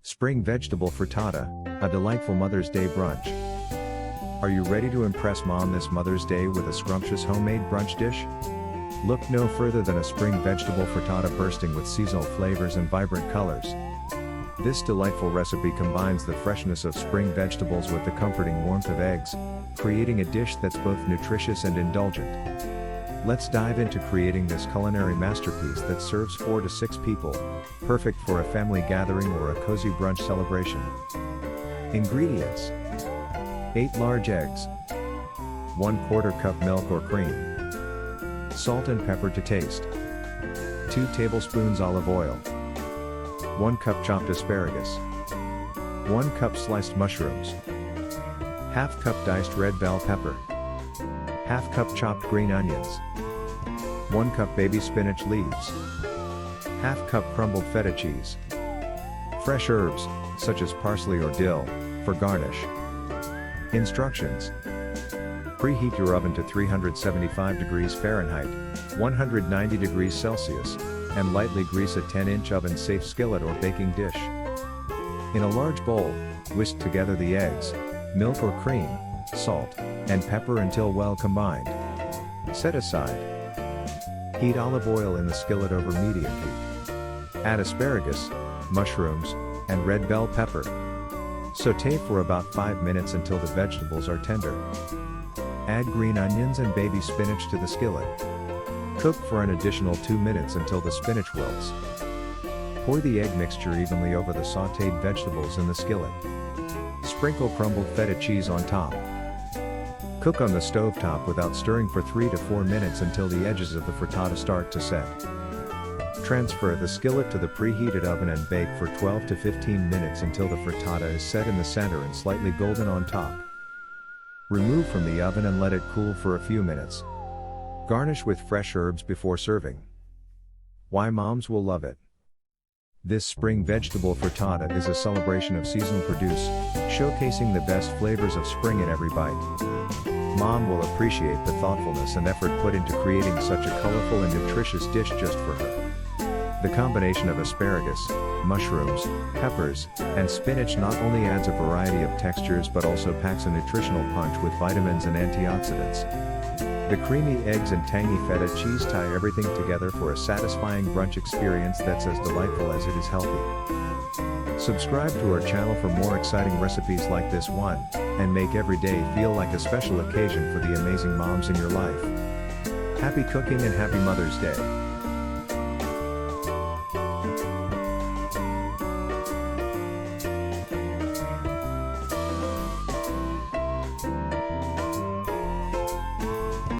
Spring Vegetable Frittata, a delightful Mother's Day brunch. Are you ready to impress Mom this Mother's Day with a scrumptious homemade brunch dish? Look no further than a spring vegetable frittata bursting with seasonal flavors and vibrant colors. This delightful recipe combines the freshness of spring vegetables with the comforting warmth of eggs, creating a dish that's both nutritious and indulgent. Let's dive into creating this culinary masterpiece that serves 4 to 6 people, perfect for a family gathering or a cozy brunch celebration. Ingredients: 8 large eggs, 1/4 cup milk or cream, salt and pepper to taste, 2 tablespoons olive oil, 1 cup chopped asparagus, 1 cup sliced mushrooms, ½ cup diced red bell pepper, ½ cup chopped green onions, 1 cup baby spinach leaves, ½ cup crumbled feta cheese, fresh herbs, such as parsley or dill, for garnish. Instructions: preheat your oven to 375 degrees Fahrenheit, 190 degrees Celsius, and lightly grease a 10-inch oven-safe skillet or baking dish. In a large bowl, whisk together the eggs, milk or cream, salt, and pepper until well combined. Set aside. Heat olive oil in the skillet over medium heat. Add asparagus, mushrooms, and red bell pepper. Sauté for about 5 minutes until the vegetables are tender. Add green onions and baby spinach to the skillet. Cook for an additional 2 minutes until the spinach wilts. Pour the egg mixture evenly over the sautéed vegetables in the skillet. Sprinkle crumbled feta cheese on top. Cook on the stovetop without stirring for 3 to 4 minutes until the edges of the frittata start to set. Transfer the skillet to the preheated oven and bake for 12 to 15 minutes until the frittata is set in the center and slightly golden on top. Remove from the oven and let it cool for a few minutes. Garnish with fresh herbs before serving. Why moms will love it. This spring vegetable frittata is a celebration of seasonal produce, showcasing the best flavors of spring in every bite. Mom will appreciate the thoughtfulness and effort put into creating such a colorful and nutritious dish just for her. The combination of asparagus, mushrooms, peppers, and spinach not only adds a variety of textures but also packs a nutritional punch with vitamins and antioxidants. The creamy eggs and tangy feta cheese tie everything together for a satisfying brunch experience that's as delightful as it is healthy. Subscribe to our channel for more exciting recipes like this one, and make every day feel like a special occasion for the amazing moms in your life. Happy cooking and happy Mother's Day!